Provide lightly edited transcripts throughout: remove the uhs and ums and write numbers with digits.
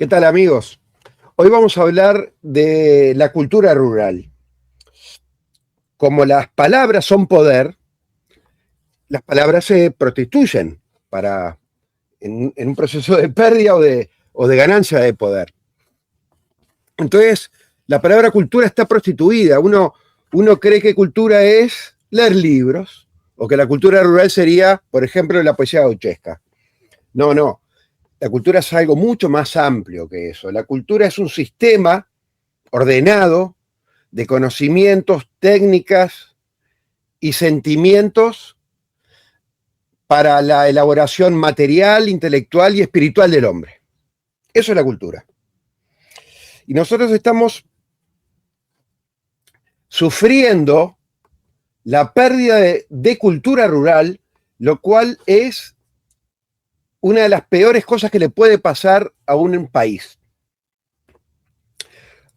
¿Qué tal, amigos? Hoy vamos a hablar de la cultura rural. Como las palabras son poder, las palabras se prostituyen en un proceso de pérdida o de ganancia de poder. Entonces, la palabra cultura está prostituida. Uno cree que cultura es leer libros, o que la cultura rural sería, por ejemplo, la poesía gauchesca. No. La cultura es algo mucho más amplio que eso. La cultura es un sistema ordenado de conocimientos, técnicas y sentimientos para la elaboración material, intelectual y espiritual del hombre. Eso es la cultura. Y nosotros estamos sufriendo la pérdida de cultura rural, lo cual es una de las peores cosas que le puede pasar a un país.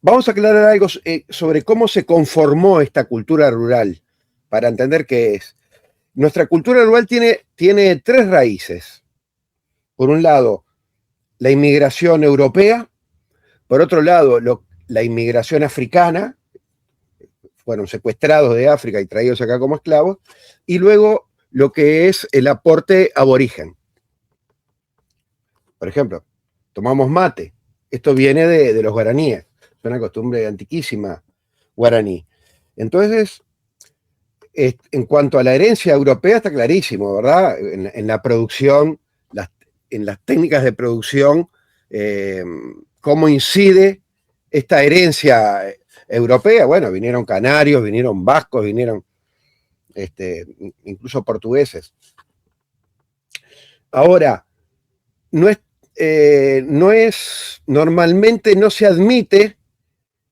Vamos a aclarar algo sobre cómo se conformó esta cultura rural, para entender qué es. Nuestra cultura rural tiene tres raíces. Por un lado, la inmigración europea. Por otro lado, la inmigración africana. Fueron secuestrados de África y traídos acá como esclavos. Y luego, lo que es el aporte aborigen. Por ejemplo, tomamos mate. Esto viene de los guaraníes. Es una costumbre antiquísima guaraní. Entonces, en cuanto a la herencia europea, está clarísimo, ¿verdad? En la producción, en las técnicas de producción, cómo incide esta herencia europea. Bueno, vinieron canarios, vinieron vascos, vinieron incluso portugueses. Ahora, normalmente no se admite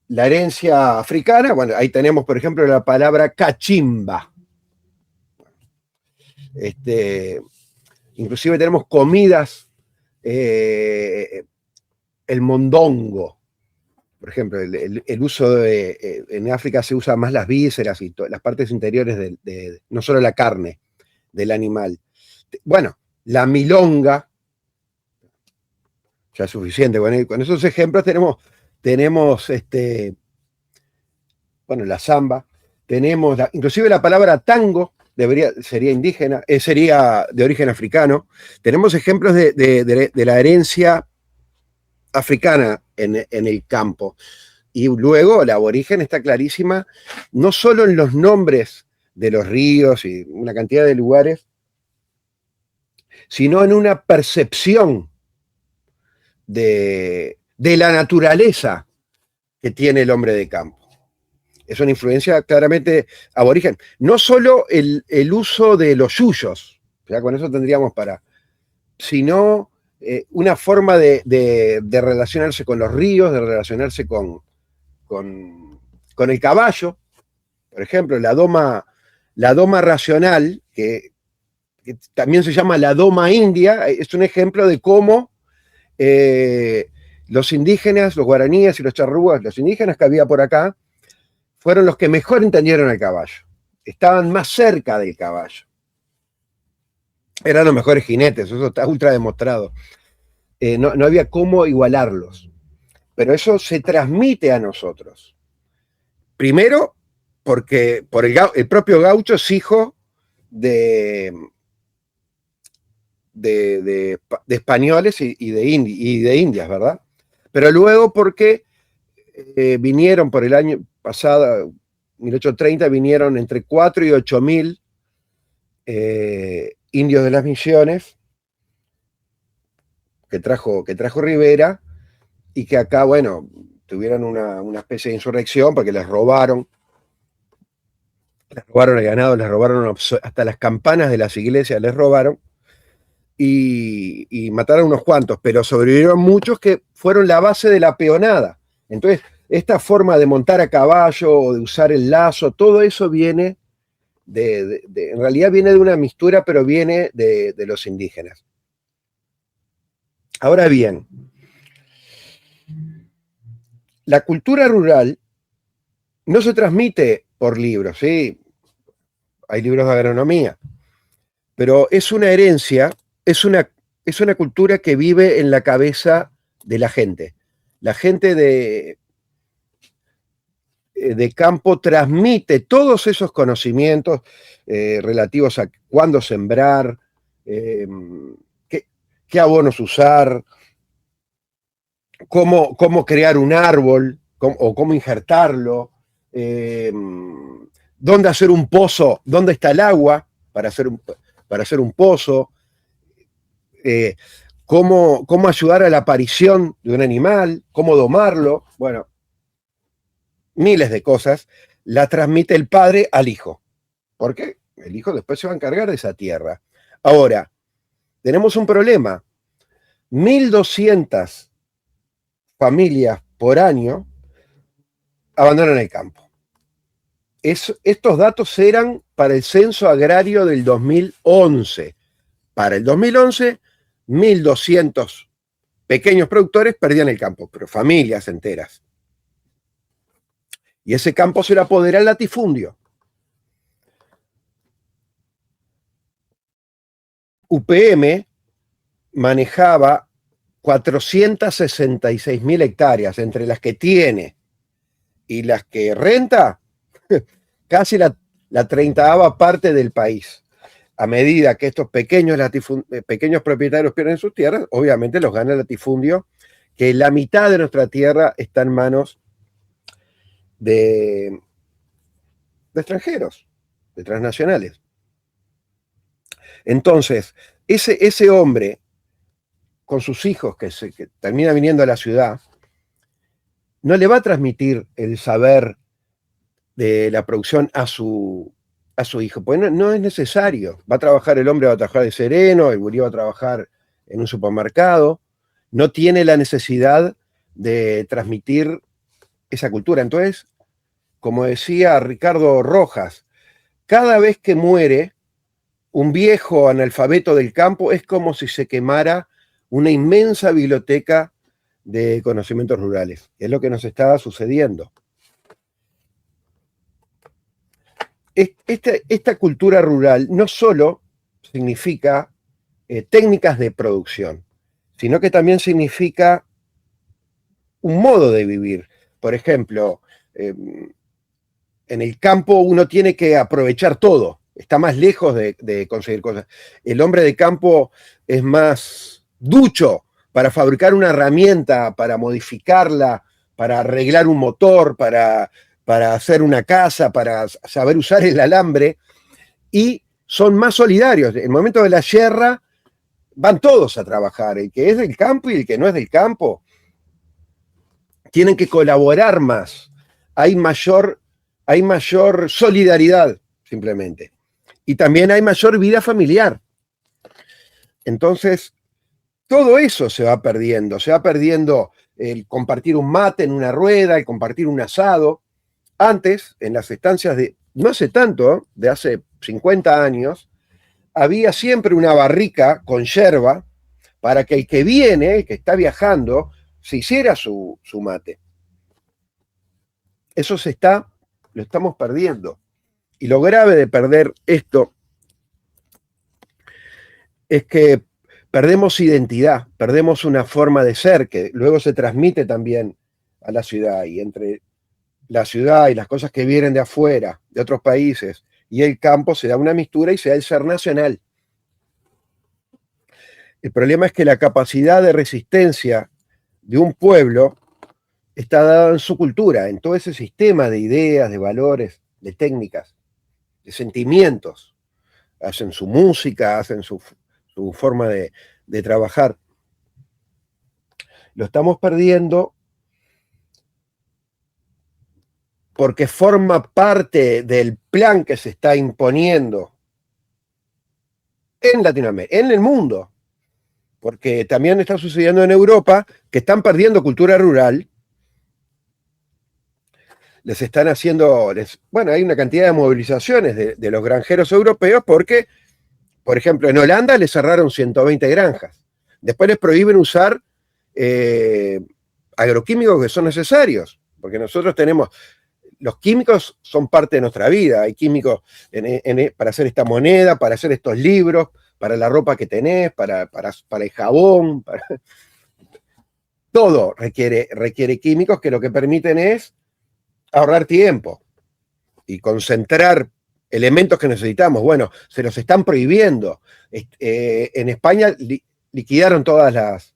la herencia africana. Bueno, ahí tenemos, por ejemplo, la palabra cachimba. Inclusive tenemos comidas, el mondongo, por ejemplo, el uso en África se usa más las vísceras y las partes interiores no solo la carne del animal. Bueno, la milonga, ya es suficiente. Bueno, con esos ejemplos tenemos la samba, tenemos inclusive la palabra tango, sería indígena, sería de origen africano. Tenemos ejemplos de la herencia africana en el campo. Y luego la aborigen está clarísima, no solo en los nombres de los ríos y una cantidad de lugares, sino en una percepción de la naturaleza que tiene el hombre de campo. Es una influencia claramente aborigen. No solo el uso de los yuyos, ya con eso tendríamos sino una forma de relacionarse con los ríos, de relacionarse con el caballo. Por ejemplo, la doma racional, que también se llama la doma india, es un ejemplo de cómo los indígenas, los guaraníes y los charrúas, los indígenas que había por acá, fueron los que mejor entendieron al caballo. Estaban más cerca del caballo. Eran los mejores jinetes, eso está ultra demostrado. No había cómo igualarlos. Pero eso se transmite a nosotros. Primero, porque el propio gaucho es hijo de españoles y de indias, ¿verdad? Pero luego porque vinieron por el año pasado, 1830, vinieron entre 4 y 8 mil indios de las misiones que trajo Rivera, y que acá, bueno, tuvieron una especie de insurrección porque les robaron el ganado, les robaron hasta las campanas de las iglesias, les robaron, y mataron unos cuantos, pero sobrevivieron muchos que fueron la base de la peonada. Entonces, esta forma de montar a caballo o de usar el lazo, todo eso viene en realidad viene de una mixtura, pero viene de los indígenas. Ahora bien, la cultura rural no se transmite por libros, ¿sí? Hay libros de agronomía, pero es una herencia, es una cultura que vive en la cabeza de la gente. La gente de campo transmite todos esos conocimientos relativos a cuándo sembrar, qué abonos usar, cómo crear un árbol o cómo injertarlo, dónde hacer un pozo, dónde está el agua para hacer un pozo, cómo ayudar a la aparición de un animal, cómo domarlo, bueno, miles de cosas, la transmite el padre al hijo, porque el hijo después se va a encargar de esa tierra. Ahora, tenemos un problema, 1.200 familias por año abandonan el campo. Estos datos eran para el censo agrario del 2011. Para el 2011, 1.200 pequeños productores perdían el campo, pero familias enteras. Y ese campo se le apodera al latifundio. UPM manejaba 466.000 hectáreas, entre las que tiene y las que renta, casi la 30ª parte del país. A medida que estos pequeños propietarios pierden sus tierras, obviamente los gana el latifundio, que la mitad de nuestra tierra está en manos de extranjeros, de transnacionales. Entonces, ese hombre, con sus hijos que termina viniendo a la ciudad, no le va a transmitir el saber de la producción a su hijo, pues no es necesario. Va a trabajar el hombre, va a trabajar de sereno, el gurí va a trabajar en un supermercado, no tiene la necesidad de transmitir esa cultura. Entonces, como decía Ricardo Rojas, cada vez que muere un viejo analfabeto del campo es como si se quemara una inmensa biblioteca de conocimientos rurales. Es lo que nos estaba sucediendo. Esta cultura rural no solo significa técnicas de producción, sino que también significa un modo de vivir. Por ejemplo, en el campo uno tiene que aprovechar todo, está más lejos de conseguir cosas. El hombre de campo es más ducho para fabricar una herramienta, para modificarla, para arreglar un motor, para hacer una casa, para saber usar el alambre, y son más solidarios. En el momento de la guerra van todos a trabajar, el que es del campo y el que no es del campo. Tienen que colaborar más. Hay mayor solidaridad, simplemente. Y también hay mayor vida familiar. Entonces, todo eso se va perdiendo. Se va perdiendo el compartir un mate en una rueda, el compartir un asado. Antes, en las estancias no hace tanto, de hace 50 años, había siempre una barrica con yerba para que el que viene, el que está viajando, se hiciera su mate. Eso lo estamos perdiendo. Y lo grave de perder esto es que perdemos identidad, perdemos una forma de ser que luego se transmite también a la ciudad, y entre la ciudad y las cosas que vienen de afuera, de otros países, y el campo se da una mistura y se da el ser nacional. El problema es que la capacidad de resistencia de un pueblo está dada en su cultura, en todo ese sistema de ideas, de valores, de técnicas, de sentimientos. Hacen su música, hacen su forma de trabajar. Lo estamos perdiendo porque forma parte del plan que se está imponiendo en Latinoamérica, en el mundo, porque también está sucediendo en Europa, que están perdiendo cultura rural. Les están haciendo, bueno, hay una cantidad de movilizaciones de los granjeros europeos porque, por ejemplo, en Holanda les cerraron 120 granjas. Después les prohíben usar agroquímicos que son necesarios, porque nosotros tenemos, los químicos son parte de nuestra vida. Hay químicos para hacer esta moneda, para hacer estos libros, para la ropa que tenés, para el jabón. todo requiere químicos que lo que permiten es ahorrar tiempo y concentrar elementos que necesitamos. Bueno, se los están prohibiendo. En España liquidaron todas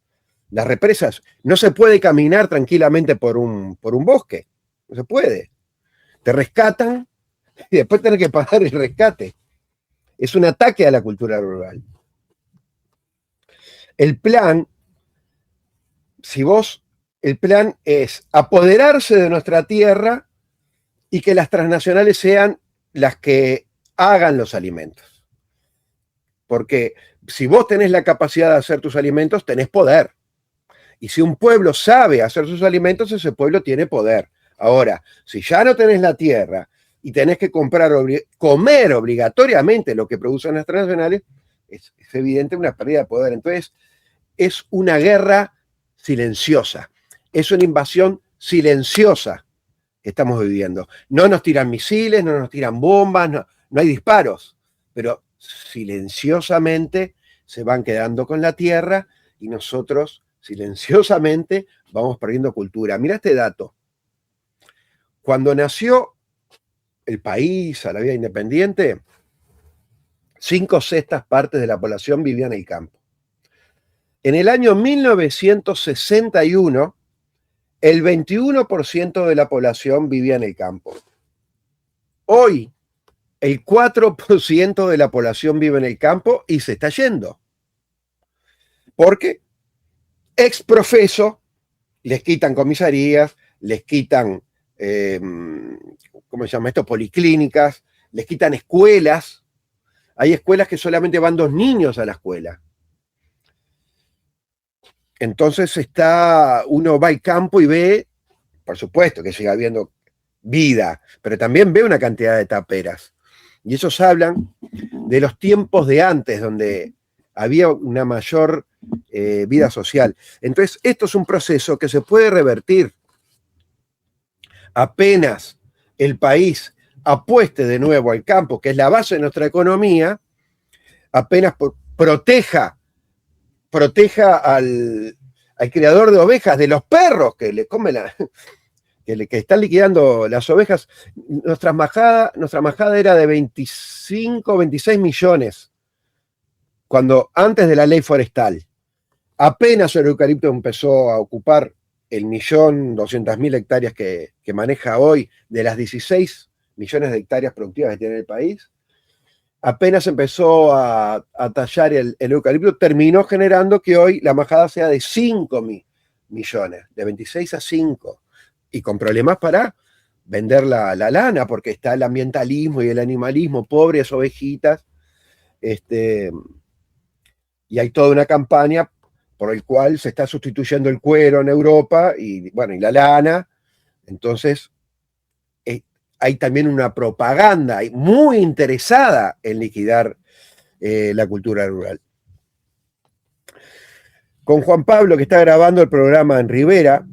las represas. No se puede caminar tranquilamente por un bosque. No se puede. Te rescatan y después tenés que pagar el rescate. Es un ataque a la cultura rural. El plan es apoderarse de nuestra tierra y que las transnacionales sean las que hagan los alimentos. Porque si vos tenés la capacidad de hacer tus alimentos, tenés poder. Y si un pueblo sabe hacer sus alimentos, ese pueblo tiene poder. Ahora, si ya no tenés la tierra y tenés que comer obligatoriamente lo que producen las transnacionales, es evidente una pérdida de poder. Entonces, es una guerra silenciosa. Es una invasión silenciosa que estamos viviendo. No nos tiran misiles, no nos tiran bombas, no hay disparos, pero silenciosamente se van quedando con la tierra y nosotros silenciosamente vamos perdiendo cultura. Mira este dato. Cuando nació el país a la vida independiente, 5/6 de la población vivía en el campo. En el año 1961, el 21% de la población vivía en el campo. Hoy, el 4% de la población vive en el campo y se está yendo. Porque ex profeso les quitan comisarías, les quitan, ¿cómo se llama esto? Policlínicas, les quitan escuelas. Hay escuelas que solamente van 2 niños a la escuela. Entonces uno va al campo y ve, por supuesto que sigue habiendo vida, pero también ve una cantidad de taperas. Y ellos hablan de los tiempos de antes, donde había una mayor vida social. Entonces, esto es un proceso que se puede revertir. Apenas el país apueste de nuevo al campo, que es la base de nuestra economía, apenas proteja al criador de ovejas, de los perros que le comen que están liquidando las ovejas. Nuestra majada era de 25, 26 millones, antes de la ley forestal. Apenas el eucalipto empezó a ocupar el 1.200.000 hectáreas que maneja hoy, de las 16 millones de hectáreas productivas que tiene el país, apenas empezó a tallar el eucalipto, terminó generando que hoy la majada sea de 5 millones, de 26 a 5, y con problemas para vender la lana, porque está el ambientalismo y el animalismo, pobres ovejitas, y hay toda una campaña por el cual se está sustituyendo el cuero en Europa y la lana. Entonces, hay también una propaganda muy interesada en liquidar la cultura rural. Con Juan Pablo, que está grabando el programa en Rivera,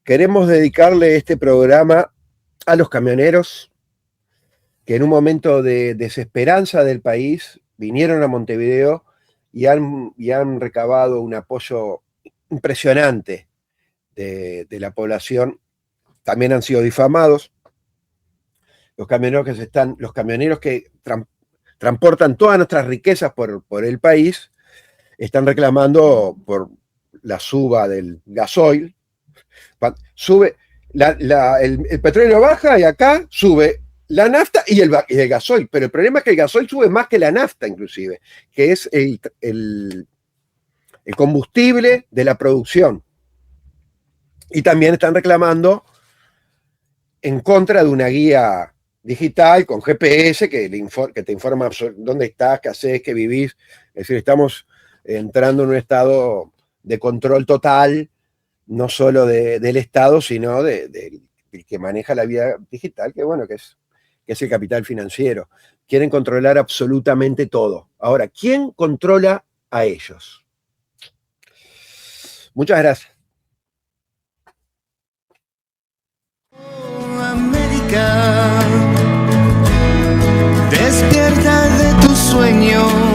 queremos dedicarle este programa a los camioneros que en un momento de desesperanza del país vinieron a Montevideo y han recabado un apoyo impresionante de la población. También han sido difamados. Los camioneros que transportan todas nuestras riquezas por el país están reclamando por la suba del gasoil. Sube, el petróleo baja y acá sube la nafta y el gasoil, pero el problema es que el gasoil sube más que la nafta inclusive, que es el combustible de la producción. Y también están reclamando en contra de una guía digital con GPS que te informa dónde estás, qué haces, qué vivís. Es decir, estamos entrando en un estado de control total, no solo del Estado, sino del que maneja la vida digital, que es el capital financiero. Quieren controlar absolutamente todo. Ahora, ¿quién controla a ellos? Muchas gracias. Despierta de tu sueño.